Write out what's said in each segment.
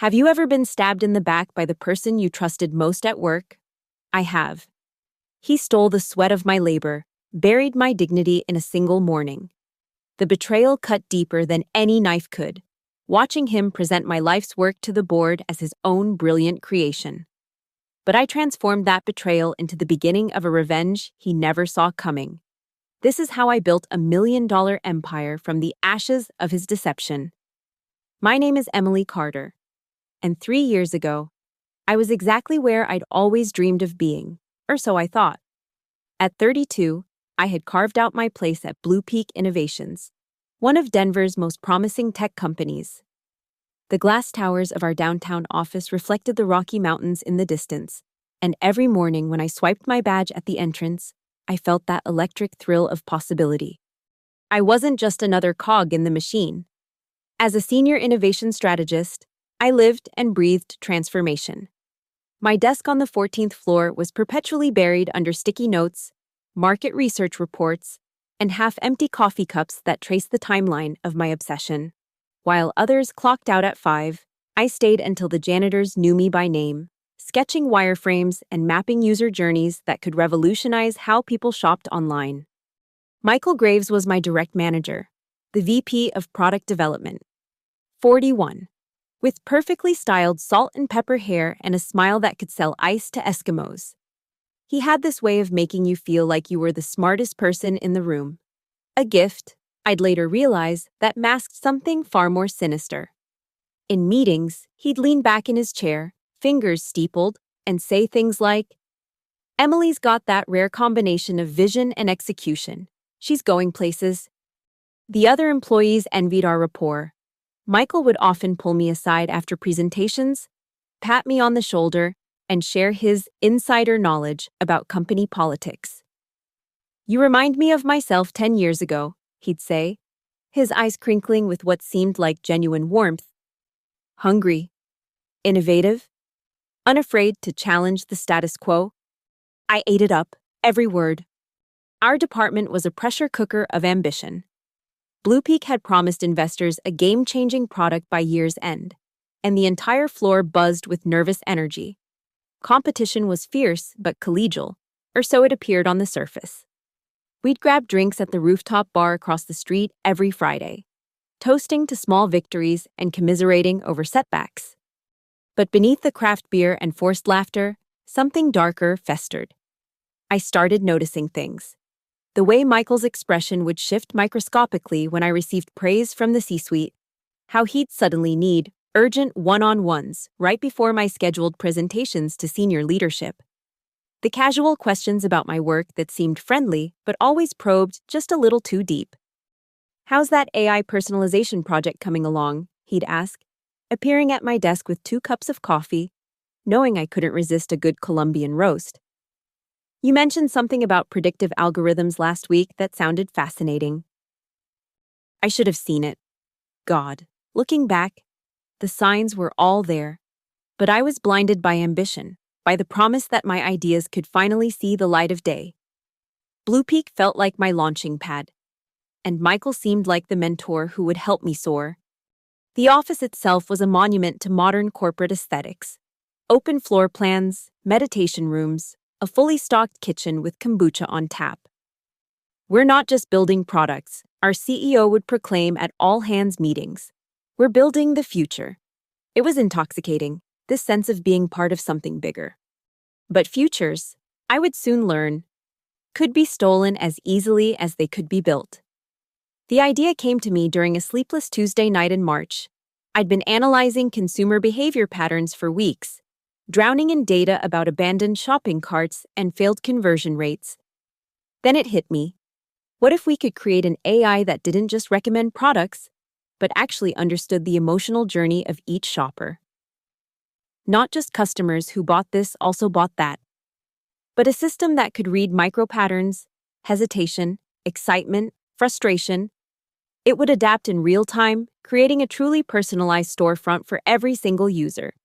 Have you ever been stabbed in the back by the person you trusted most at work? I have. He stole the sweat of my labor, buried my dignity in a single morning. The betrayal cut deeper than any knife could, watching him present my life's work to the board as his own brilliant creation. But I transformed that betrayal into the beginning of a revenge he never saw coming. This is how I built $1 million empire from the ashes of his deception. My name is Emily Carter, and 3 years ago, I was exactly where I'd always dreamed of being, or so I thought. At 32, I had carved out my place at Blue Peak Innovations, one of Denver's most promising tech companies. The glass towers of our downtown office reflected the Rocky Mountains in the distance, and every morning when I swiped my badge at the entrance, I felt that electric thrill of possibility. I wasn't just another cog in the machine. As a senior innovation strategist, I lived and breathed transformation. My desk on the 14th floor was perpetually buried under sticky notes, market research reports, and half-empty coffee cups that traced the timeline of my obsession. While others clocked out at 5, I stayed until the janitors knew me by name, sketching wireframes and mapping user journeys that could revolutionize how people shopped online. Michael Graves was my direct manager, the VP of Product Development. 41. With perfectly styled salt and pepper hair and a smile that could sell ice to Eskimos. He had this way of making you feel like you were the smartest person in the room. A gift, I'd later realize, that masked something far more sinister. In meetings, he'd lean back in his chair, fingers steepled, and say things like, "Emily's got that rare combination of vision and execution. She's going places." The other employees envied our rapport. Michael would often pull me aside after presentations, pat me on the shoulder, and share his insider knowledge about company politics. "You remind me of myself 10 years ago," he'd say, his eyes crinkling with what seemed like genuine warmth. Hungry, innovative, unafraid to challenge the status quo. I ate it up, every word. Our department was a pressure cooker of ambition. Blue Peak had promised investors a game-changing product by year's end, and the entire floor buzzed with nervous energy. Competition was fierce but collegial, or so it appeared on the surface. We'd grab drinks at the rooftop bar across the street every Friday, toasting to small victories and commiserating over setbacks. But beneath the craft beer and forced laughter, something darker festered. I started noticing things. The way Michael's expression would shift microscopically when I received praise from the C-suite, how he'd suddenly need urgent one-on-ones right before my scheduled presentations to senior leadership. The casual questions about my work that seemed friendly but always probed just a little too deep. "How's that AI personalization project coming along?" he'd ask, appearing at my desk with 2 cups of coffee, knowing I couldn't resist a good Colombian roast. "You mentioned something about predictive algorithms last week that sounded fascinating." I should have seen it. God, looking back, the signs were all there. But I was blinded by ambition, by the promise that my ideas could finally see the light of day. Blue Peak felt like my launching pad, and Michael seemed like the mentor who would help me soar. The office itself was a monument to modern corporate aesthetics. Open floor plans, meditation rooms, a fully stocked kitchen with kombucha on tap. "We're not just building products," our CEO would proclaim at all-hands meetings. "We're building the future." It was intoxicating, this sense of being part of something bigger. But futures, I would soon learn, could be stolen as easily as they could be built. The idea came to me during a sleepless Tuesday night in March. I'd been analyzing consumer behavior patterns for weeks, drowning in data about abandoned shopping carts and failed conversion rates. Then it hit me. What if we could create an AI that didn't just recommend products, but actually understood the emotional journey of each shopper? Not just customers who bought this also bought that, but a system that could read micro-patterns, hesitation, excitement, frustration. It would adapt in real time, creating a truly personalized storefront for every single user.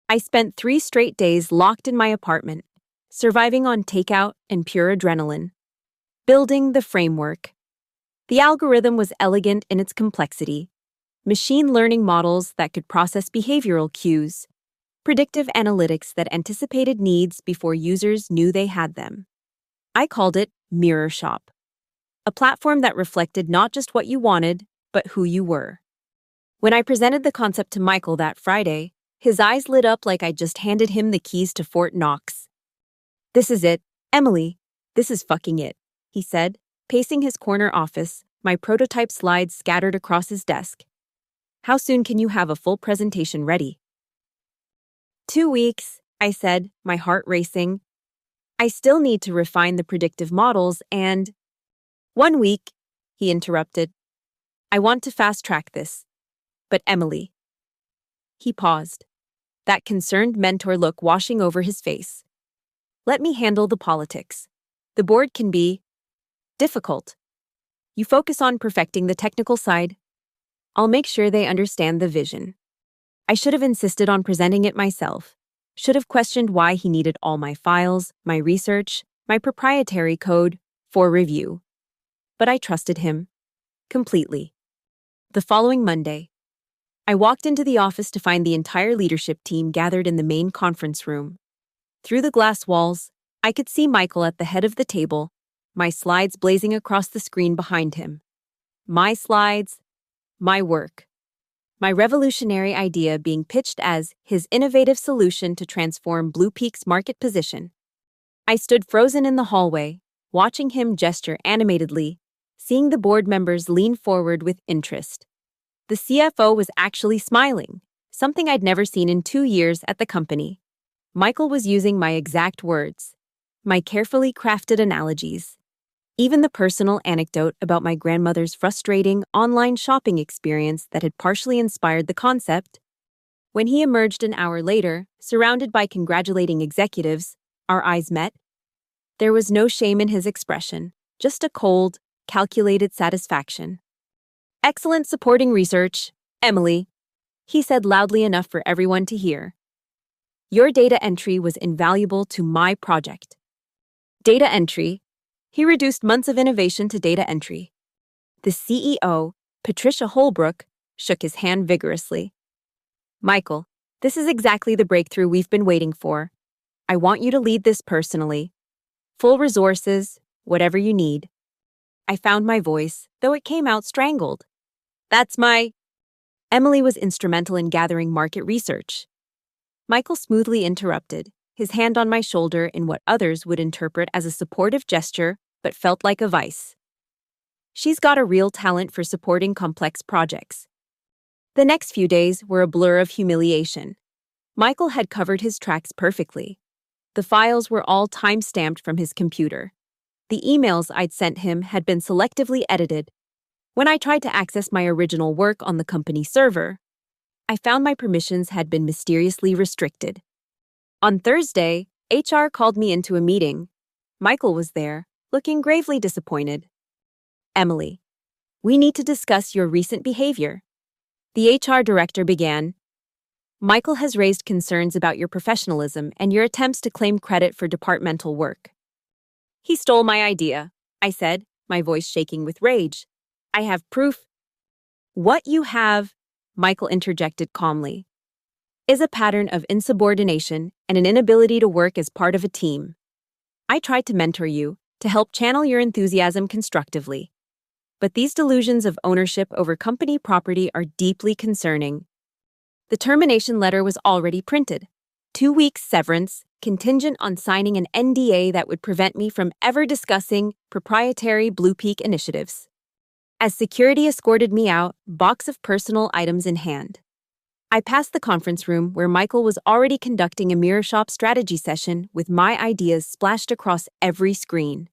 I spent 3 straight days locked in my apartment, surviving on takeout and pure adrenaline. Building the framework. The algorithm was elegant in its complexity. machine learning models that could process behavioral cues, predictive analytics that anticipated needs before users knew they had them. I called it Mirror Shop, a platform that reflected not just what you wanted, but who you were. When I presented the concept to Michael that Friday, his eyes lit up like I'd just handed him the keys to Fort Knox. "This is it, Emily. This is fucking it," he said, pacing his corner office, my prototype slides scattered across his desk. "How soon can you have a full presentation ready?" 2 weeks, I said, my heart racing. "I still need to refine the predictive models and—" "1 week," he interrupted. "I want to fast-track this. But Emily—" He paused, that concerned mentor look washing over his face. "Let me handle the politics. The board can be difficult. You focus on perfecting the technical side. I'll make sure they understand the vision." I should have insisted on presenting it myself. Should have questioned why he needed all my files, my research, my proprietary code for review. But I trusted him. Completely. The following Monday, I walked into the office to find the entire leadership team gathered in the main conference room. Through the glass walls, I could see Michael at the head of the table, my slides blazing across the screen behind him. My slides, my work. My revolutionary idea being pitched as his innovative solution to transform Blue Peak's market position. I stood frozen in the hallway, watching him gesture animatedly, seeing the board members lean forward with interest. The CFO was actually smiling, something I'd never seen in 2 years at the company. Michael was using my exact words, my carefully crafted analogies. Even the personal anecdote about my grandmother's frustrating online shopping experience that had partially inspired the concept. When he emerged an hour later, surrounded by congratulating executives, our eyes met. There was no shame in his expression, just a cold, calculated satisfaction. "Excellent supporting research, Emily," he said loudly enough for everyone to hear. "Your data entry was invaluable to my project." Data entry. He reduced months of innovation to data entry. The CEO, Patricia Holbrook, shook his hand vigorously. "Michael, this is exactly the breakthrough we've been waiting for. I want you to lead this personally. Full resources, whatever you need." I found my voice, though it came out strangled. "That's my—" Emily was instrumental in gathering market research. Michael smoothly interrupted, his hand on my shoulder in what others would interpret as a supportive gesture, but felt like a vice. "She's got a real talent for supporting complex projects." The next few days were a blur of humiliation. Michael had covered his tracks perfectly. The files were all time-stamped from his computer. The emails I'd sent him had been selectively edited. When I tried to access my original work on the company server, I found my permissions had been mysteriously restricted. On Thursday, HR called me into a meeting. Michael was there, looking gravely disappointed. "Emily, we need to discuss your recent behavior." The HR director began. "Michael has raised concerns about your professionalism and your attempts to claim credit for departmental work." "He stole my idea," I said, my voice shaking with rage. "I have proof." "What you have," Michael interjected calmly, "is a pattern of insubordination and an inability to work as part of a team. I tried to mentor you, to help channel your enthusiasm constructively. But these delusions of ownership over company property are deeply concerning." The termination letter was already printed. 2 weeks severance, contingent on signing an NDA that would prevent me from ever discussing proprietary Blue Peak initiatives. As security escorted me out, box of personal items in hand, I passed the conference room where Michael was already conducting a Mirror Shop strategy session with my ideas splashed across every screen.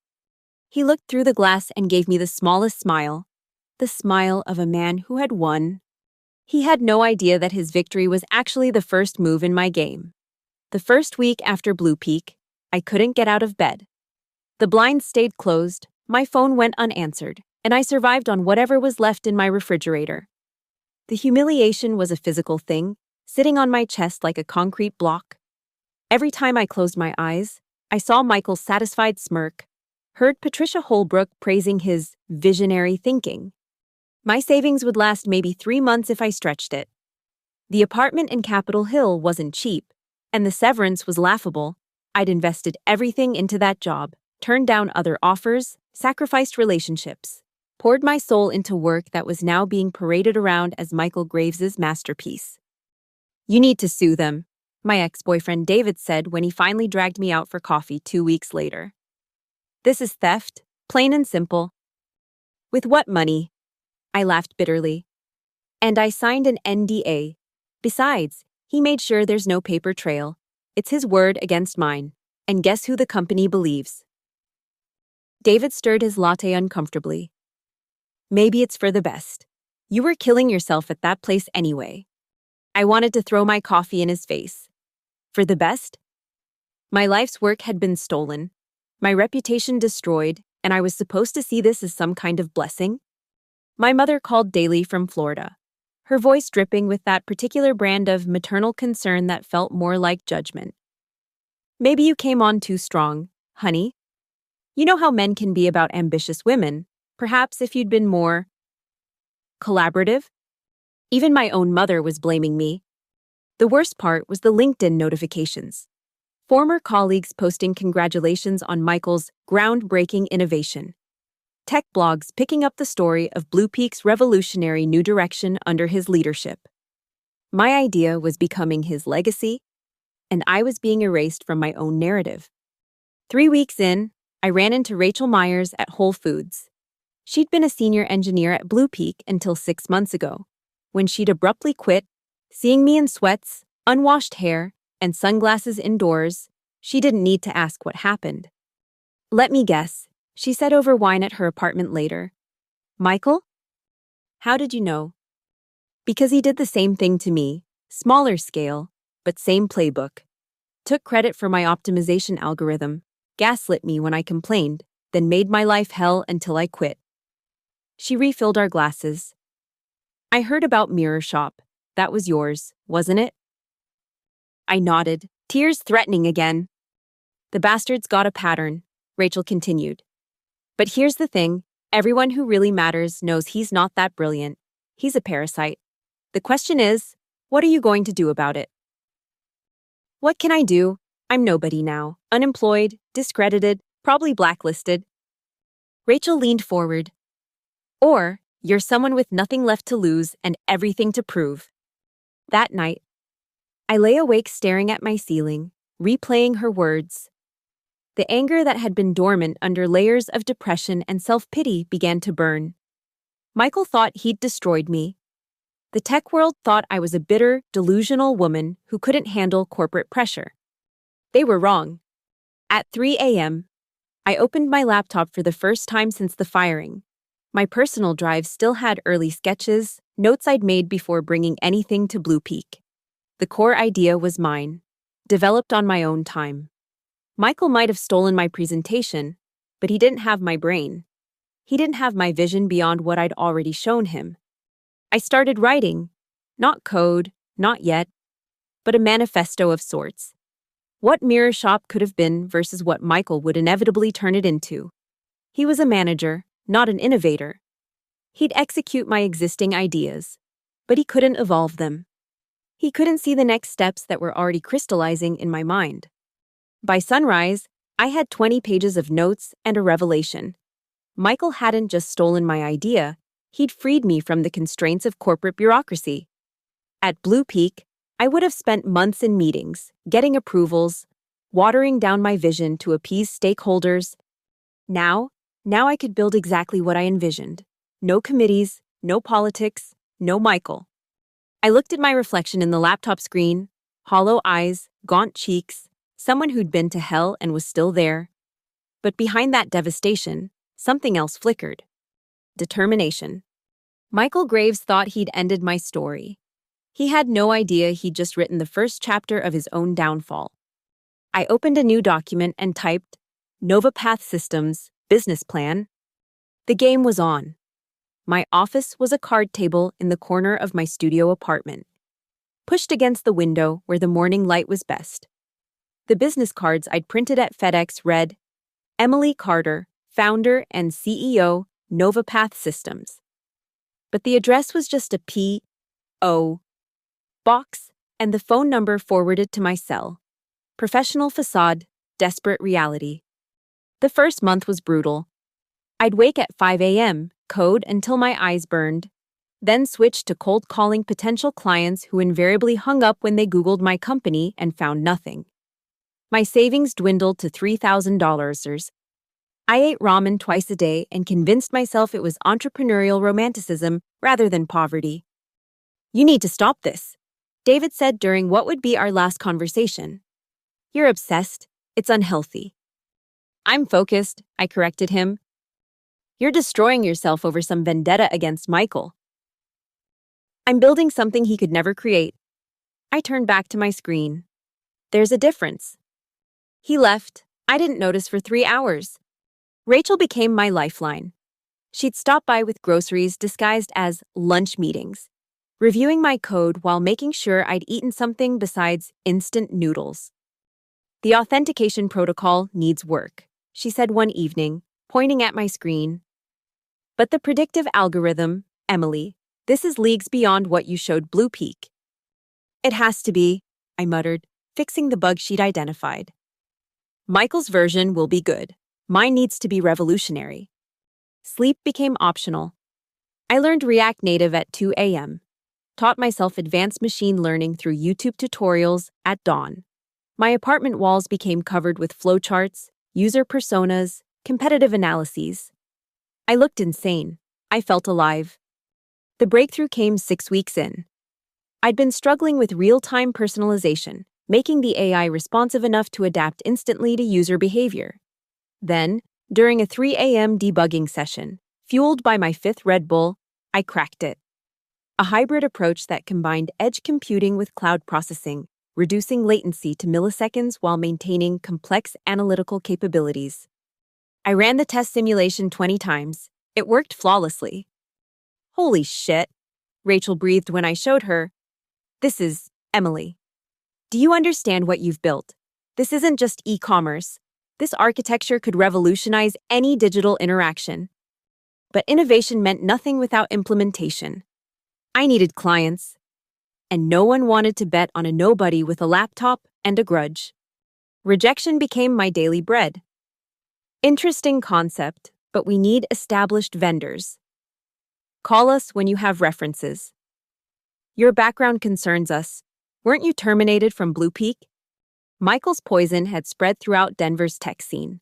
He looked through the glass and gave me the smallest smile, the smile of a man who had won. He had no idea that his victory was actually the first move in my game. The first week after Blue Peak, I couldn't get out of bed. The blinds stayed closed, my phone went unanswered, and I survived on whatever was left in my refrigerator. The humiliation was a physical thing, sitting on my chest like a concrete block. Every time I closed my eyes, I saw Michael's satisfied smirk, heard Patricia Holbrook praising his visionary thinking. My savings would last maybe 3 months if I stretched it. The apartment in Capitol Hill wasn't cheap, and the severance was laughable. I'd invested everything into that job, turned down other offers, sacrificed relationships, poured my soul into work that was now being paraded around as Michael Graves's masterpiece. You need to sue them, my ex-boyfriend David said when he finally dragged me out for coffee 2 weeks later. This is theft, plain and simple. With what money? I laughed bitterly. And I signed an NDA. Besides, he made sure there's no paper trail. It's his word against mine. And guess who the company believes? David stirred his latte uncomfortably. Maybe it's for the best. You were killing yourself at that place anyway. I wanted to throw my coffee in his face. For the best? My life's work had been stolen, my reputation destroyed, and I was supposed to see this as some kind of blessing? My mother called daily from Florida, her voice dripping with that particular brand of maternal concern that felt more like judgment. Maybe you came on too strong, honey. You know how men can be about ambitious women. Perhaps if you'd been more collaborative? Even my own mother was blaming me. The worst part was the LinkedIn notifications. Former colleagues posting congratulations on Michael's groundbreaking innovation. Tech blogs picking up the story of Blue Peak's revolutionary new direction under his leadership. My idea was becoming his legacy, and I was being erased from my own narrative. 3 weeks in, I ran into Rachel Myers at Whole Foods. She'd been a senior engineer at Blue Peak until 6 months ago, when she'd abruptly quit. Seeing me in sweats, unwashed hair, and sunglasses indoors, she didn't need to ask what happened. Let me guess, she said over wine at her apartment later. Michael? How did you know? Because he did the same thing to me, smaller scale, but same playbook. Took credit for my optimization algorithm, gaslit me when I complained, then made my life hell until I quit. She refilled our glasses. I heard about Mirror Shop. That was yours, wasn't it? I nodded, tears threatening again. The bastard's got a pattern, Rachel continued. But here's the thing, everyone who really matters knows he's not that brilliant. He's a parasite. The question is, what are you going to do about it? What can I do? I'm nobody now, unemployed, discredited, probably blacklisted. Rachel leaned forward. Or, you're someone with nothing left to lose and everything to prove. That night, I lay awake staring at my ceiling, replaying her words. The anger that had been dormant under layers of depression and self-pity began to burn. Michael thought he'd destroyed me. The tech world thought I was a bitter, delusional woman who couldn't handle corporate pressure. They were wrong. At 3 a.m., I opened my laptop for the first time since the firing. My personal drive still had early sketches, notes I'd made before bringing anything to Blue Peak. The core idea was mine, developed on my own time. Michael might have stolen my presentation, but he didn't have my brain. He didn't have my vision beyond what I'd already shown him. I started writing, not code, not yet, but a manifesto of sorts. What Mirror Shop could have been versus what Michael would inevitably turn it into. He was a manager, not an innovator. He'd execute my existing ideas, but he couldn't evolve them. He couldn't see the next steps that were already crystallizing in my mind. By sunrise, I had 20 pages of notes and a revelation. Michael hadn't just stolen my idea, he'd freed me from the constraints of corporate bureaucracy. At Blue Peak, I would have spent months in meetings, getting approvals, watering down my vision to appease stakeholders. Now I could build exactly what I envisioned. No committees, no politics, no Michael. I looked at my reflection in the laptop screen, hollow eyes, gaunt cheeks, someone who'd been to hell and was still there. But behind that devastation, something else flickered. Determination. Michael Graves thought he'd ended my story. He had no idea he'd just written the first chapter of his own downfall. I opened a new document and typed, NovaPath Systems, Business Plan. The game was on. My office was a card table in the corner of my studio apartment, pushed against the window where the morning light was best. The business cards I'd printed at FedEx read, Emily Carter, founder and CEO, NovaPath Systems. but the address was just a P.O. box and the phone number forwarded to my cell. Professional facade, desperate reality. The first month was brutal. I'd wake at 5 a.m., code until my eyes burned, then switch to cold calling potential clients who invariably hung up when they Googled my company and found nothing. My savings dwindled to $3,000. I ate ramen twice a day and convinced myself it was entrepreneurial romanticism rather than poverty. "You need to stop this," David said during what would be our last conversation. "You're obsessed. It's unhealthy." "I'm focused," I corrected him. "You're destroying yourself over some vendetta against Michael." "I'm building something he could never create." I turned back to my screen. "There's a difference." He left. I didn't notice for 3 hours. Rachel became my lifeline. She'd stop by with groceries disguised as lunch meetings, reviewing my code while making sure I'd eaten something besides instant noodles. "The authentication protocol needs work," she said one evening, pointing at my screen. "But the predictive algorithm, Emily, this is leagues beyond what you showed Blue Peak." "It has to be," I muttered, fixing the bug she'd identified. "Michael's version will be good. Mine needs to be revolutionary." Sleep became optional. I learned React Native at 2 a.m., taught myself advanced machine learning through YouTube tutorials at dawn. My apartment walls became covered with flowcharts, user personas, competitive analyses. I looked insane. I felt alive. The breakthrough came 6 weeks in. I'd been struggling with real-time personalization, making the AI responsive enough to adapt instantly to user behavior. Then, during a 3 a.m. debugging session, fueled by my 5th Red Bull, I cracked it. A hybrid approach that combined edge computing with cloud processing, reducing latency to milliseconds while maintaining complex analytical capabilities. I ran the test simulation 20 times. It worked flawlessly. "Holy shit," Rachel breathed when I showed her. "This is Emily. Do you understand what you've built? This isn't just e-commerce. This architecture could revolutionize any digital interaction." But innovation meant nothing without implementation. I needed clients, and no one wanted to bet on a nobody with a laptop and a grudge. Rejection became my daily bread. "Interesting concept, but we need established vendors. Call us when you have references. Your background concerns us. Weren't you terminated from Blue Peak?" Michael's poison had spread throughout Denver's tech scene.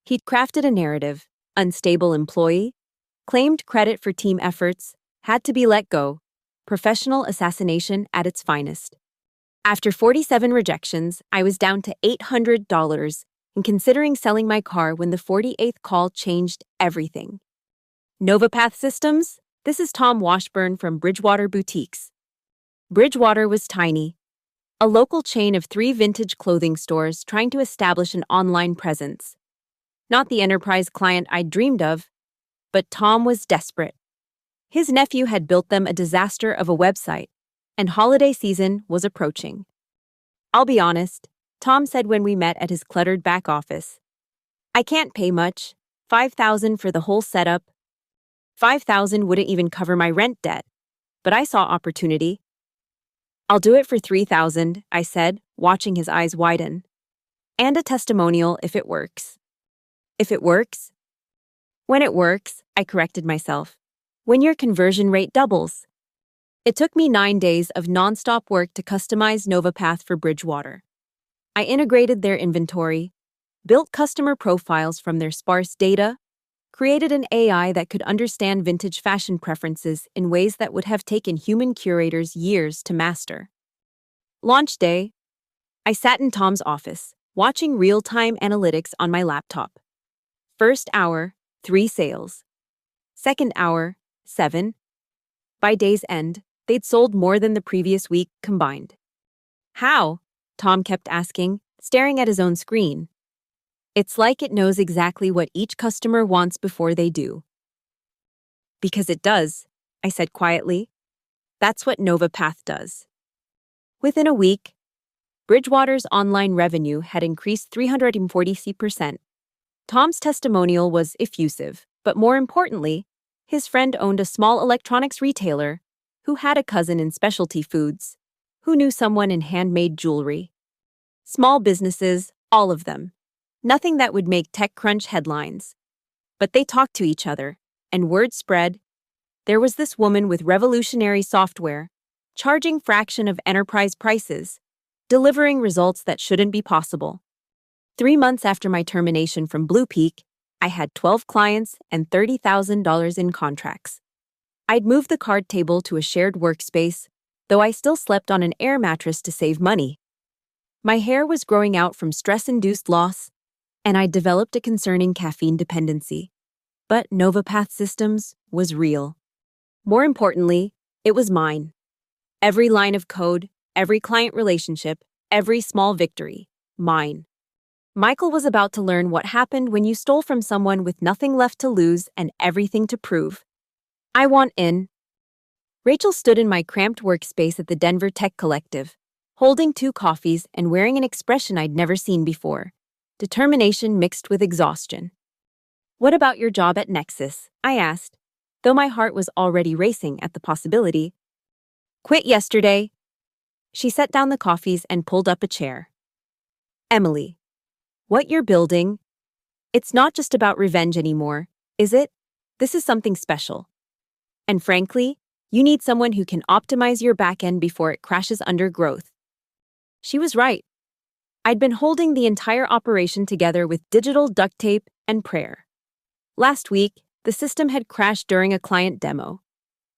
He'd crafted a narrative: unstable employee, claimed credit for team efforts, had to be let go. Professional assassination at its finest. After 47 rejections, I was down to $800 and considering selling my car when the 48th call changed everything. "NovaPath Systems, this is Tom Washburn from Bridgewater Boutiques." Bridgewater was tiny. A local chain of 3 vintage clothing stores trying to establish an online presence. Not the enterprise client I'd dreamed of, but Tom was desperate. His nephew had built them a disaster of a website, and holiday season was approaching. "I'll be honest," Tom said when we met at his cluttered back office. "I can't pay much, $5,000 for the whole setup. $5,000 wouldn't even cover my rent debt, but I saw opportunity." "I'll do it for $3,000, I said, watching his eyes widen. "And a testimonial if it works." "If it works?" "When it works," I corrected myself. "When your conversion rate doubles." It took me 9 days of nonstop work to customize NovaPath for Bridgewater. I integrated their inventory, built customer profiles from their sparse data, created an AI that could understand vintage fashion preferences in ways that would have taken human curators years to master. Launch day, I sat in Tom's office, watching real-time analytics on my laptop. First hour, 3 sales. Second hour, 7. By day's end, they'd sold more than the previous week combined. "How?" Tom kept asking, staring at his own screen. "It's like it knows exactly what each customer wants before they do." "Because it does," I said quietly. "That's what NovaPath does." Within a week, Bridgewater's online revenue had increased 340%. Tom's testimonial was effusive, but more importantly, His friend owned a small electronics retailer, who had a cousin in specialty foods, who knew someone in handmade jewelry. Small businesses, all of them. Nothing that would make TechCrunch headlines. But they talked to each other, and word spread. There was this woman with revolutionary software, charging fraction of enterprise prices, delivering results that shouldn't be possible. 3 months after my termination from Blue Peak, I had 12 clients and $30,000 in contracts. I'd moved the card table to a shared workspace, though I still slept on an air mattress to save money. My hair was growing out from stress-induced loss, and I'd developed a concerning caffeine dependency. But NovaPath Systems was real. More importantly, it was mine. Every line of code, every client relationship, every small victory, mine. Michael was about to learn what happened when you stole from someone with nothing left to lose and everything to prove. I want in. Rachel stood in my cramped workspace at the Denver Tech Collective, holding 2 coffees and wearing an expression I'd never seen before, determination mixed with exhaustion. "What about your job at Nexus?" I asked, though my heart was already racing at the possibility. "Quit yesterday." She set down the coffees and pulled up a chair. "Emily, what you're building, it's not just about revenge anymore, is it? This is something special. And frankly, you need someone who can optimize your backend before it crashes under growth." She was right. I'd been holding the entire operation together with digital duct tape and prayer. Last week, the system had crashed during a client demo.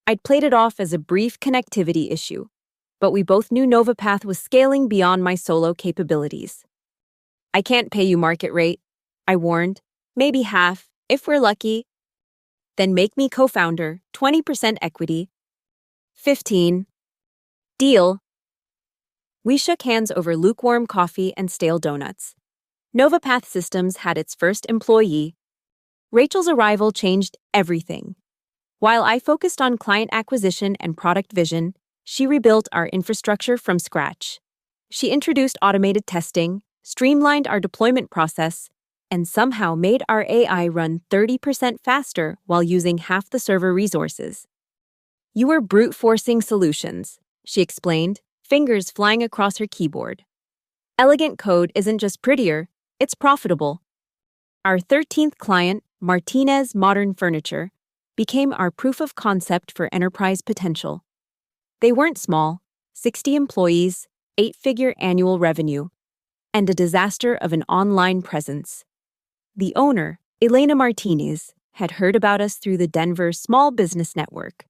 I'd played it off as a brief connectivity issue, but we both knew NovaPath was scaling beyond my solo capabilities. "I can't pay you market rate," I warned. "Maybe half, if we're lucky." "Then make me co-founder, 20% equity." 15. Deal. We shook hands over lukewarm coffee and stale donuts. NovaPath Systems had its first employee. Rachel's arrival changed everything. While I focused on client acquisition and product vision, she rebuilt our infrastructure from scratch. She introduced automated testing, streamlined our deployment process, and somehow made our AI run 30% faster while using half the server resources. "You were brute-forcing solutions," she explained, fingers flying across her keyboard. "Elegant code isn't just prettier, it's profitable." Our 13th client, Martinez Modern Furniture, became our proof of concept for enterprise potential. They weren't small, 60 employees, 8-figure annual revenue, and a disaster of an online presence. The owner, Elena Martinez, had heard about us through the Denver Small Business Network.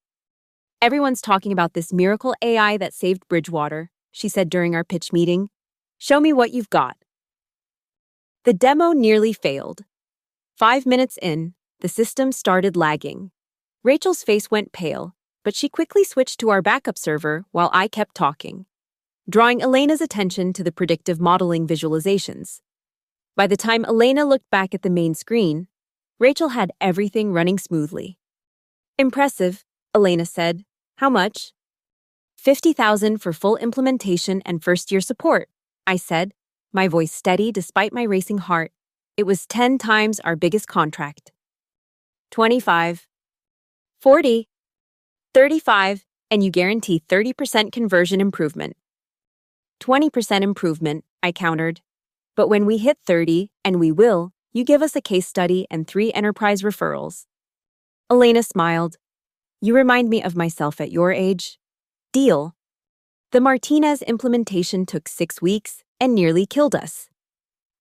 "Everyone's talking about this miracle AI that saved Bridgewater," she said during our pitch meeting. "Show me what you've got." The demo nearly failed. 5 minutes in, the system started lagging. Rachel's face went pale, but she quickly switched to our backup server while I kept talking, drawing Elena's attention to the predictive modeling visualizations. By the time Elena looked back at the main screen, Rachel had everything running smoothly. "Impressive," Elena said. "How much?" $50,000 for full implementation and first-year support, I said, my voice steady despite my racing heart. It was 10 times our biggest contract. 25. 40. 35, and you guarantee 30% conversion improvement. 20% improvement, I countered. But when we hit 30, and we will, you give us a case study and 3 enterprise referrals. Elena smiled. "You remind me of myself at your age." Deal. The Martinez implementation took 6 weeks and nearly killed us.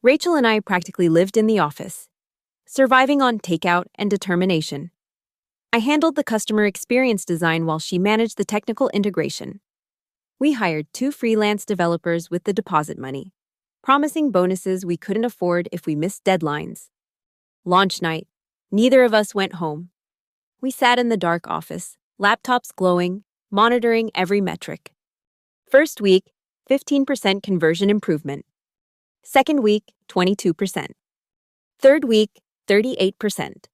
Rachel and I practically lived in the office, surviving on takeout and determination. I handled the customer experience design while she managed the technical integration. We hired 2 freelance developers with the deposit money, promising bonuses we couldn't afford if we missed deadlines. Launch night, neither of us went home. We sat in the dark office, laptops glowing, monitoring every metric. First week, 15% conversion improvement. Second week, 22%. Third week, 38%.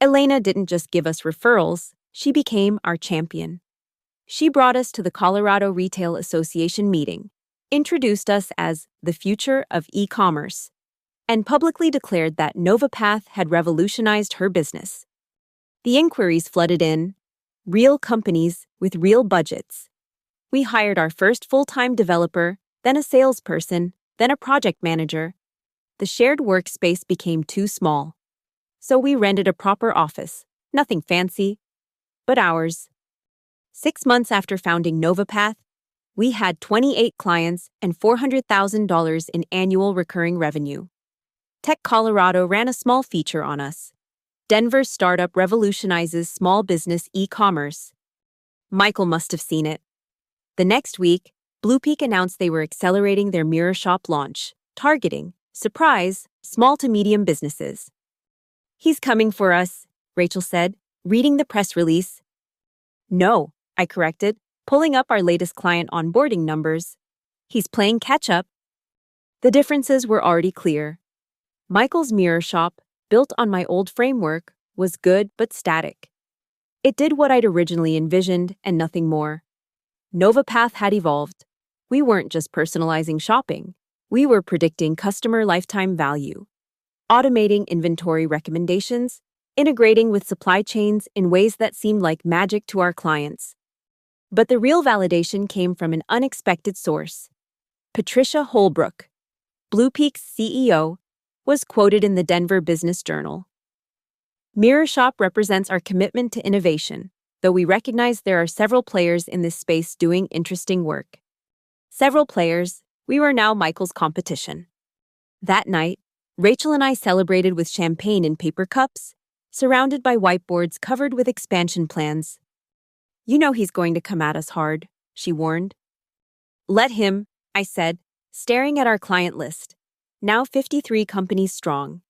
Elena didn't just give us referrals, she became our champion. She brought us to the Colorado Retail Association meeting, introduced us as the future of e-commerce, and publicly declared that NovaPath had revolutionized her business. The inquiries flooded in. Real companies with real budgets. We hired our first full-time developer, then a salesperson, then a project manager. The shared workspace became too small. So we rented a proper office. Nothing fancy, but ours. 6 months after founding NovaPath, we had 28 clients and $400,000 in annual recurring revenue. Tech Colorado ran a small feature on us. Denver's startup revolutionizes small business e-commerce. Michael must have seen it. The next week, Bluepeak announced they were accelerating their Mirror Shop launch, targeting, surprise, small to medium businesses. "He's coming for us," Rachel said, reading the press release. "No," I corrected, pulling up our latest client onboarding numbers. "He's playing catch-up." The differences were already clear. Michael's Mirror Shop, built on my old framework, was good but static. It did what I'd originally envisioned and nothing more. NovaPath had evolved. We weren't just personalizing shopping. We were predicting customer lifetime value, automating inventory recommendations, integrating with supply chains in ways that seemed like magic to our clients. But the real validation came from an unexpected source. Patricia Holbrook, Bluepeak's CEO, was quoted in the Denver Business Journal. "Mirror Shop represents our commitment to innovation, though we recognize there are several players in this space doing interesting work." Several players, we were now Michael's competition. That night, Rachel and I celebrated with champagne in paper cups, surrounded by whiteboards covered with expansion plans. "You know he's going to come at us hard," she warned. "Let him," I said, staring at our client list, now 53 companies strong.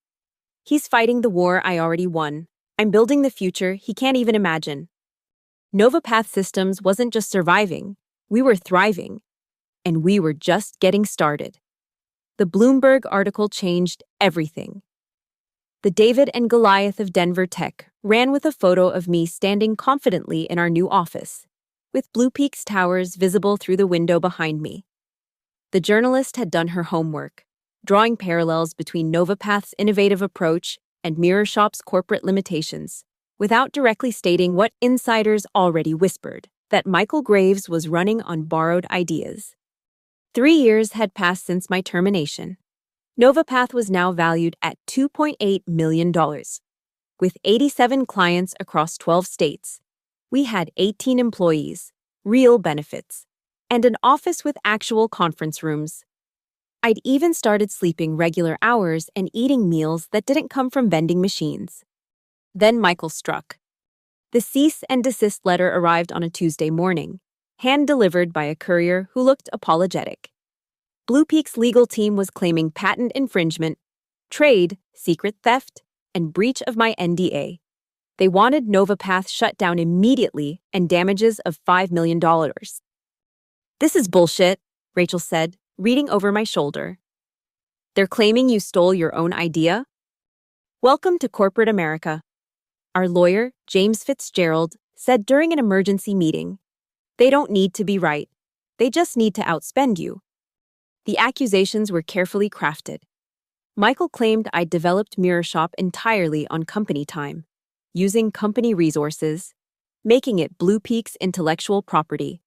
"He's fighting the war I already won. I'm building the future he can't even imagine." NovaPath Systems wasn't just surviving, we were thriving. And we were just getting started. The Bloomberg article changed everything. The David and Goliath of Denver Tech ran with a photo of me standing confidently in our new office, with Bluepeak's towers visible through the window behind me. The journalist had done her homework, drawing parallels between NovaPath's innovative approach and Mirror Shop's corporate limitations, without directly stating what insiders already whispered, that Michael Graves was running on borrowed ideas. 3 years had passed since my termination. NovaPath was now valued at $2.8 million. With 87 clients across 12 states, we had 18 employees, real benefits, and an office with actual conference rooms. I'd even started sleeping regular hours and eating meals that didn't come from vending machines. Then Michael struck. The cease and desist letter arrived on a Tuesday morning, hand-delivered by a courier who looked apologetic. Bluepeak's legal team was claiming patent infringement, trade, secret theft, and breach of my NDA. They wanted NovaPath shut down immediately and damages of $5 million. "This is bullshit," Rachel said, reading over my shoulder. "They're claiming you stole your own idea? Welcome to corporate America," our lawyer, James Fitzgerald, said during an emergency meeting. "They don't need to be right. They just need to outspend you." The accusations were carefully crafted. Michael claimed I'd developed Mirror Shop entirely on company time, using company resources, making it Bluepeak's intellectual property.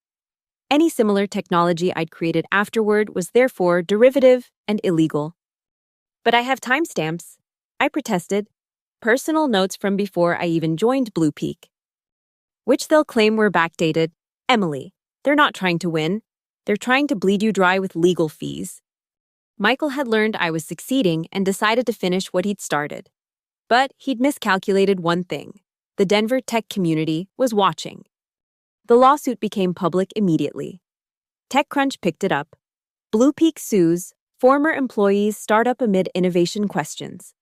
Any similar technology I'd created afterward was therefore derivative and illegal. "But I have timestamps," I protested, personal notes from before I even joined Bluepeak. "Which they'll claim were backdated. Emily, they're not trying to win. They're trying to bleed you dry with legal fees." Michael had learned I was succeeding and decided to finish what he'd started. But he'd miscalculated one thing. The Denver tech community was watching. The lawsuit became public immediately. TechCrunch picked it up. Bluepeak sues, former employees start up amid innovation questions.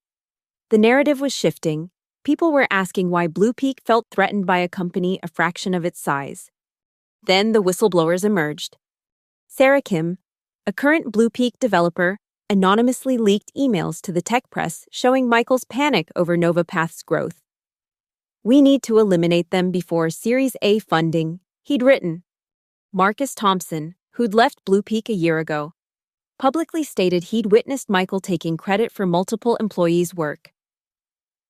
The narrative was shifting. People were asking why Bluepeak felt threatened by a company a fraction of its size. Then the whistleblowers emerged. Sarah Kim, a current Bluepeak developer, anonymously leaked emails to the tech press showing Michael's panic over NovaPath's growth. "We need to eliminate them before Series A funding," he'd written. Marcus Thompson, who'd left Bluepeak a year ago, publicly stated he'd witnessed Michael taking credit for multiple employees' work.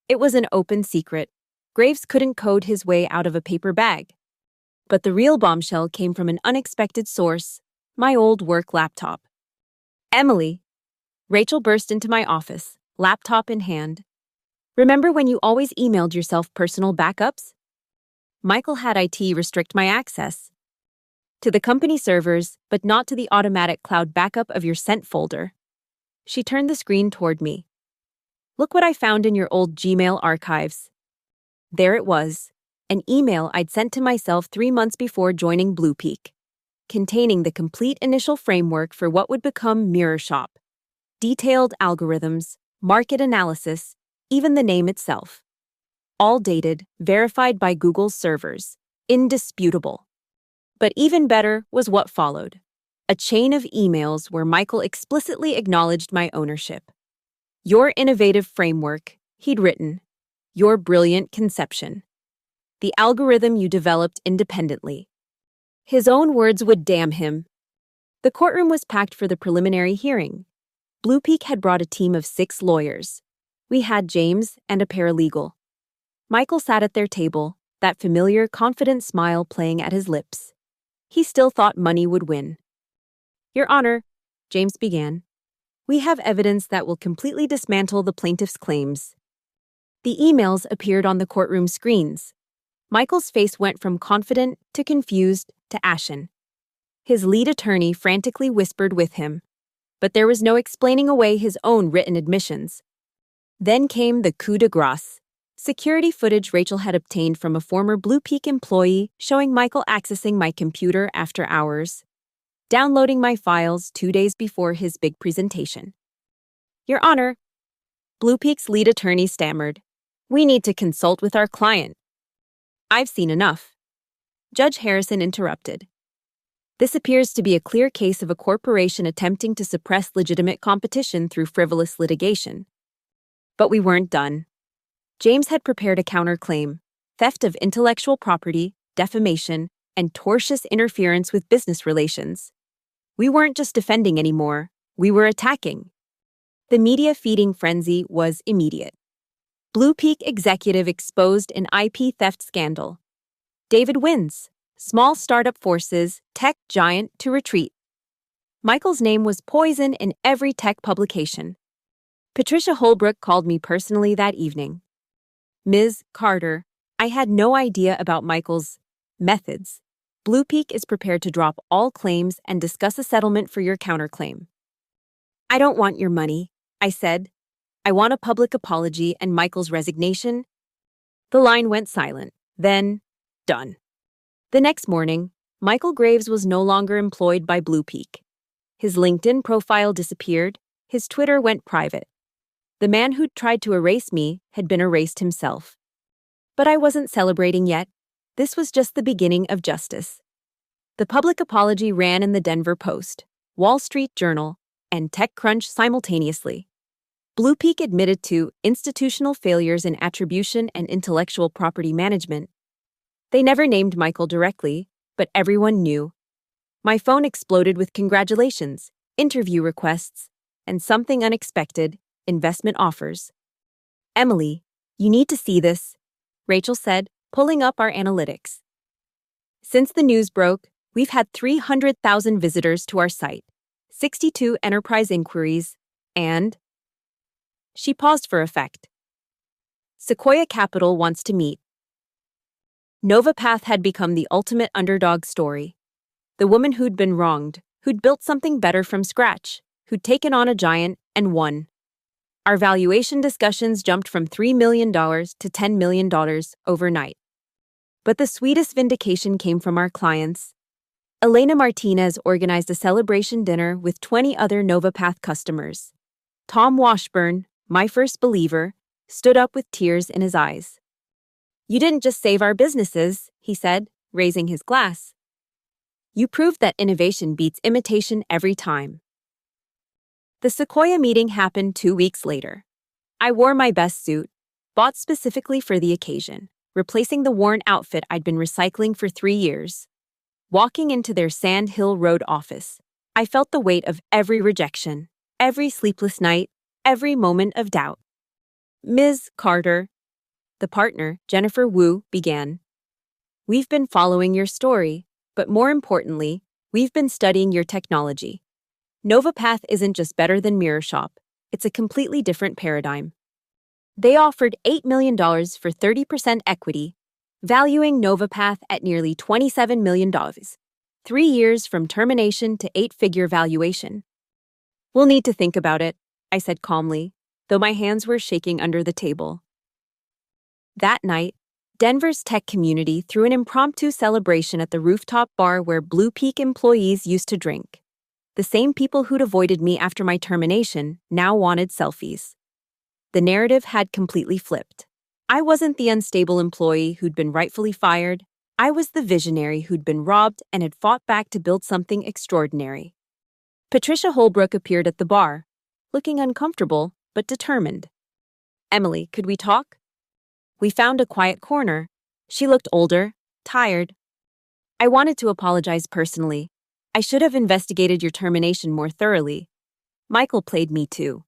It was an open secret. Graves couldn't code his way out of a paper bag. But the real bombshell came from an unexpected source, my old work laptop. Emily, Rachel burst into my office, laptop in hand. Remember when you always emailed yourself personal backups? Michael had IT restrict my access to the company servers, but not to the automatic cloud backup of your sent folder. She turned the screen toward me. Look what I found in your old Gmail archives. There it was, an email I'd sent to myself 3 months before joining Blue Peak, containing the complete initial framework for what would become Mirror Shop. Detailed algorithms, market analysis, even the name itself. All dated, verified by Google's servers. Indisputable. But even better was what followed. A chain of emails where Michael explicitly acknowledged my ownership. Your innovative framework, he'd written. Your brilliant conception. The algorithm you developed independently. His own words would damn him. The courtroom was packed for the preliminary hearing. Blue Peak had brought a team of 6 lawyers. We had James and a paralegal. Michael sat at their table, that familiar, confident smile playing at his lips. He still thought money would win. Your Honor, James began, we have evidence that will completely dismantle the plaintiff's claims. The emails appeared on the courtroom screens. Michael's face went from confident to confused to ashen. His lead attorney frantically whispered with him, but there was no explaining away his own written admissions. Then came the coup de grace. Security footage Rachel had obtained from a former Blue Peak employee showing Michael accessing my computer after hours, downloading my files 2 days before his big presentation. Your Honor, Blue Peak's lead attorney stammered, we need to consult with our client. I've seen enough. Judge Harrison interrupted. This appears to be a clear case of a corporation attempting to suppress legitimate competition through frivolous litigation. But we weren't done. James had prepared a counterclaim, theft of intellectual property, defamation, and tortious interference with business relations. We weren't just defending anymore, we were attacking. The media feeding frenzy was immediate. Blue Peak executive exposed an IP theft scandal. David wins. Small startup forces tech giant to retreat. Michael's name was poison in every tech publication. Patricia Holbrook called me personally that evening. Ms. Carter, I had no idea about Michael's methods. Blue Peak is prepared to drop all claims and discuss a settlement for your counterclaim. I don't want your money, I said. I want a public apology and Michael's resignation. The line went silent. Then, done. The next morning, Michael Graves was no longer employed by Blue Peak. His LinkedIn profile disappeared. His Twitter went private. The man who'd tried to erase me had been erased himself. But I wasn't celebrating yet. This was just the beginning of justice. The public apology ran in the Denver Post, Wall Street Journal, and TechCrunch simultaneously. Blue Peak admitted to institutional failures in attribution and intellectual property management. They never named Michael directly, but everyone knew. My phone exploded with congratulations, interview requests, and something unexpected, investment offers. Emily, you need to see this, Rachel said, pulling up our analytics. Since the news broke, we've had 300,000 visitors to our site, 62 enterprise inquiries, and... She paused for effect. Sequoia Capital wants to meet. NovaPath had become the ultimate underdog story. The woman who'd been wronged, who'd built something better from scratch, who'd taken on a giant and won. Our valuation discussions jumped from $3 million to $10 million overnight. But the sweetest vindication came from our clients. Elena Martinez organized a celebration dinner with 20 other NovaPath customers. Tom Washburn, my first believer, stood up with tears in his eyes. You didn't just save our businesses, he said, raising his glass. You proved that innovation beats imitation every time. The Sequoia meeting happened 2 weeks later. I wore my best suit, bought specifically for the occasion, replacing the worn outfit I'd been recycling for 3 years. Walking into their Sand Hill Road office, I felt the weight of every rejection, every sleepless night, every moment of doubt. Ms. Carter, The partner, Jennifer Wu, began. We've been following your story, but more importantly, we've been studying your technology. NovaPath isn't just better than MirrorShop, it's a completely different paradigm. They offered $8 million for 30% equity, valuing NovaPath at nearly $27 million, 3 years from termination to 8-figure valuation. We'll need to think about it, I said calmly, though my hands were shaking under the table. That night, Denver's tech community threw an impromptu celebration at the rooftop bar where Blue Peak employees used to drink. The same people who'd avoided me after my termination now wanted selfies. The narrative had completely flipped. I wasn't the unstable employee who'd been rightfully fired. I was the visionary who'd been robbed and had fought back to build something extraordinary. Patricia Holbrook appeared at the bar, looking uncomfortable but determined. Emily, could we talk? We found a quiet corner. She looked older, tired. I wanted to apologize personally. I should have investigated your termination more thoroughly. Michael played me too.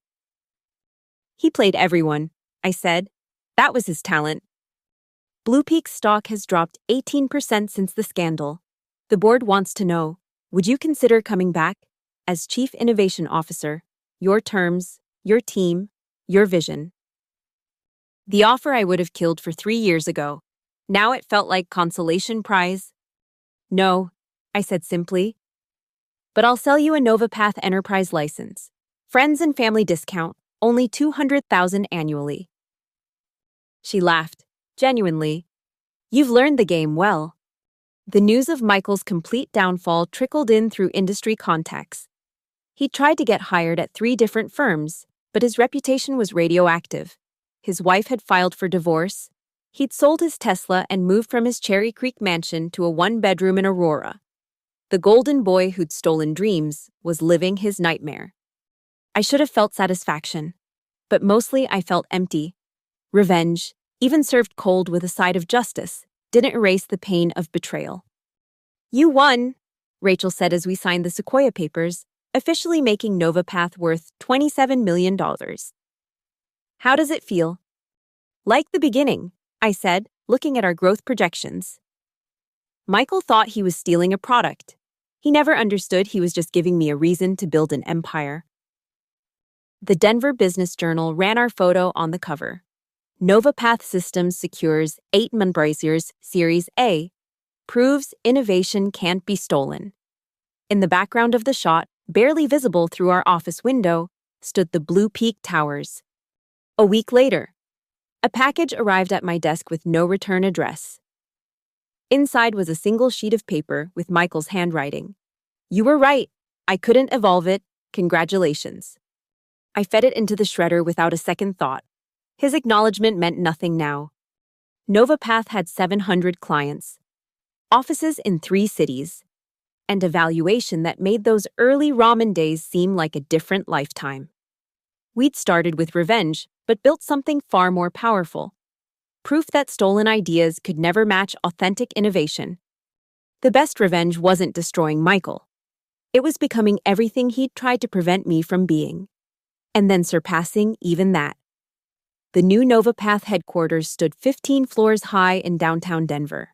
He played everyone, I said. That was his talent. Blue Peak's stock has dropped 18% since the scandal. The board wants to know, would you consider coming back? As Chief Innovation Officer, your terms, your team, your vision. The offer I would have killed for 3 years ago. Now it felt like consolation prize. No, I said simply. But I'll sell you a NovaPath Enterprise license. Friends and family discount, only $200,000 annually. She laughed, genuinely. You've learned the game well. The news of Michael's complete downfall trickled in through industry contacts. He tried to get hired at 3 different firms, but his reputation was radioactive. His wife had filed for divorce. He'd sold his Tesla and moved from his Cherry Creek mansion to a 1-bedroom in Aurora. The golden boy who'd stolen dreams was living his nightmare. I should have felt satisfaction, but mostly I felt empty. Revenge, even served cold with a side of justice, didn't erase the pain of betrayal. You won, Rachel said as we signed the Sequoia papers, officially making NovaPath worth $27 million. How does it feel? Like the beginning, I said, looking at our growth projections. Michael thought he was stealing a product. He never understood he was just giving me a reason to build an empire. The Denver Business Journal ran our photo on the cover. NovaPath Systems secures 8 Embracers Series A, proves innovation can't be stolen. In the background of the shot, barely visible through our office window, stood the Blue Peak Towers. A week later, a package arrived at my desk with no return address. Inside was a single sheet of paper with Michael's handwriting. You were right. I couldn't evolve it. Congratulations. I fed it into the shredder without a second thought. His acknowledgement meant nothing now. NovaPath had 700 clients, offices in 3 cities, and a valuation that made those early ramen days seem like a different lifetime. We'd started with revenge, but built something far more powerful. Proof that stolen ideas could never match authentic innovation. The best revenge wasn't destroying Michael. It was becoming everything he'd tried to prevent me from being. And then surpassing even that. The new NovaPath headquarters stood 15 floors high in downtown Denver,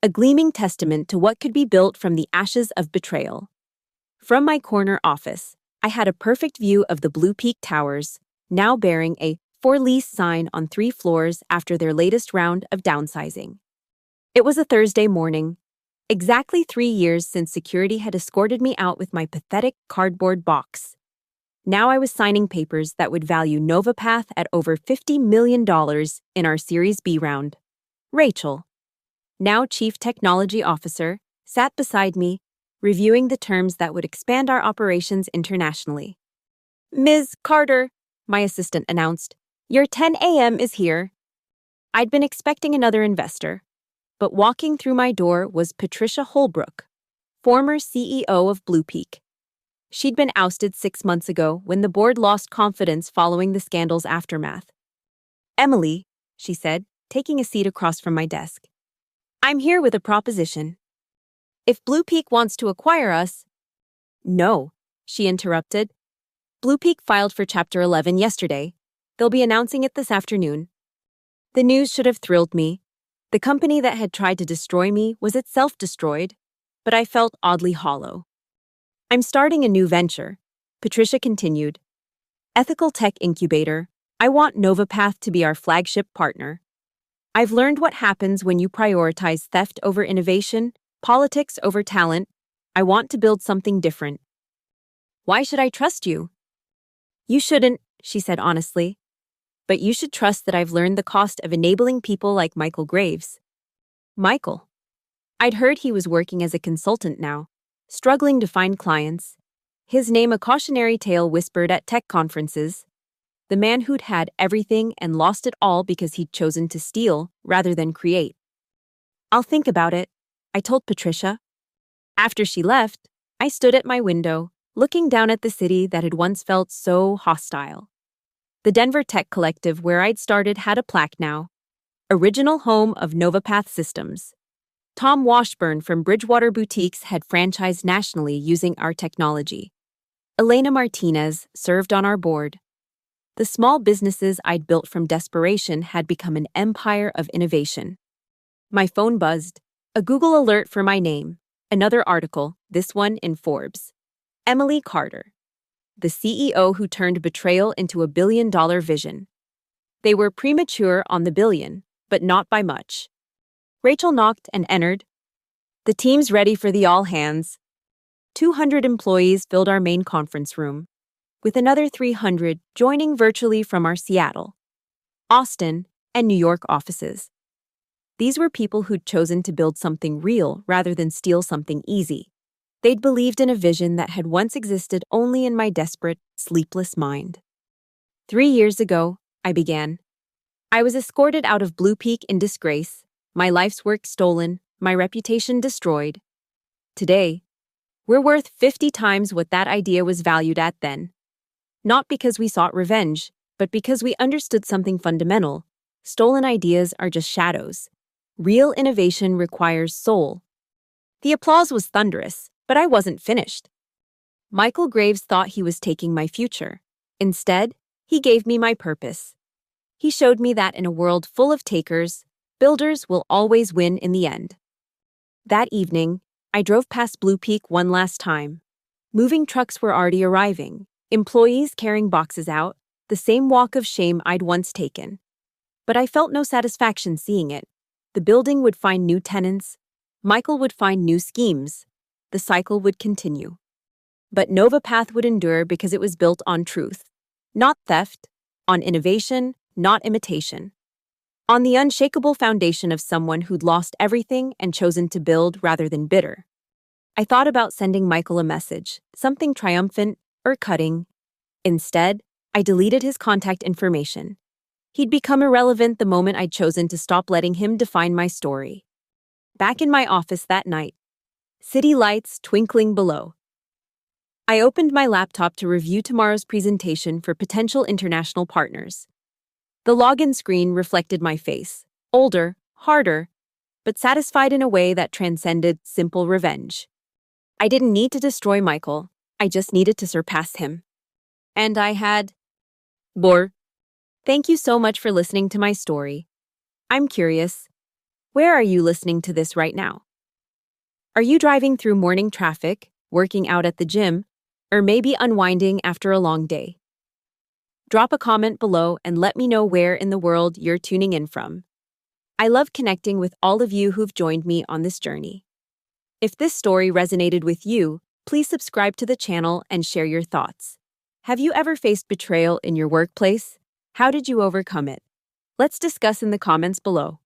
a gleaming testament to what could be built from the ashes of betrayal. From my corner office, I had a perfect view of the Blue Peak Towers, now bearing a for lease sign on 3 floors after their latest round of downsizing. It was a Thursday morning, exactly 3 years since security had escorted me out with my pathetic cardboard box. Now I was signing papers that would value NovaPath at over $50 million in our Series B round. Rachel, now Chief Technology Officer, sat beside me, reviewing the terms that would expand our operations internationally. Ms. Carter, my assistant announced, your 10 a.m. is here. I'd been expecting another investor, but walking through my door was Patricia Holbrook, former CEO of Blue Peak. She'd been ousted 6 months ago when the board lost confidence following the scandal's aftermath. Emily, she said, taking a seat across from my desk. I'm here with a proposition. If Blue Peak wants to acquire us... No, she interrupted. Blue Peak filed for Chapter 11 yesterday. They'll be announcing it this afternoon. The news should have thrilled me. The company that had tried to destroy me was itself destroyed, but I felt oddly hollow. I'm starting a new venture, Patricia continued. Ethical tech incubator. I want NovaPath to be our flagship partner. I've learned what happens when you prioritize theft over innovation, politics over talent. I want to build something different. Why should I trust you? You shouldn't, she said honestly. But you should trust that I've learned the cost of enabling people like Michael Graves. Michael. I'd heard he was working as a consultant now, struggling to find clients. His name a cautionary tale whispered at tech conferences. The man who'd had everything and lost it all because he'd chosen to steal rather than create. I'll think about it, I told Patricia. After she left, I stood at my window, looking down at the city that had once felt so hostile. The Denver Tech Collective where I'd started had a plaque now. Original home of NovaPath Systems. Tom Washburn from Bridgewater Boutiques had franchised nationally using our technology. Elena Martinez served on our board. The small businesses I'd built from desperation had become an empire of innovation. My phone buzzed. A Google alert for my name. Another article, this one in Forbes. Emily Carter, the CEO who turned betrayal into a billion-dollar vision. They were premature on the billion, but not by much. Rachel knocked and entered. The team's ready for the all-hands. 200 employees filled our main conference room, with another 300 joining virtually from our Seattle, Austin, and New York offices. These were people who'd chosen to build something real rather than steal something easy. They'd believed in a vision that had once existed only in my desperate, sleepless mind. 3 years ago, I began. I was escorted out of Blue Peak in disgrace, my life's work stolen, my reputation destroyed. Today, we're worth 50 times what that idea was valued at then. Not because we sought revenge, but because we understood something fundamental. Stolen ideas are just shadows. Real innovation requires soul. The applause was thunderous, but I wasn't finished. Michael Graves thought he was taking my future. Instead, he gave me my purpose. He showed me that in a world full of takers, builders will always win in the end. That evening, I drove past Blue Peak one last time. Moving trucks were already arriving. Employees carrying boxes out, the same walk of shame I'd once taken. But I felt no satisfaction seeing it. The building would find new tenants. Michael would find new schemes. The cycle would continue. But NovaPath would endure because it was built on truth. Not theft, on innovation, not imitation. On the unshakable foundation of someone who'd lost everything and chosen to build rather than bitter. I thought about sending Michael a message, something triumphant, or cutting. Instead, I deleted his contact information. He'd become irrelevant the moment I'd chosen to stop letting him define my story. Back in my office that night, city lights twinkling below. I opened my laptop to review tomorrow's presentation for potential international partners. The login screen reflected my face, older, harder, but satisfied in a way that transcended simple revenge. I didn't need to destroy Michael. I just needed to surpass him. And I had. Thank you so much for listening to my story. I'm curious. Where are you listening to this right now? Are you driving through morning traffic, working out at the gym, or maybe unwinding after a long day? Drop a comment below and let me know where in the world you're tuning in from. I love connecting with all of you who've joined me on this journey. If this story resonated with you, please subscribe to the channel and share your thoughts. Have you ever faced betrayal in your workplace? How did you overcome it? Let's discuss in the comments below.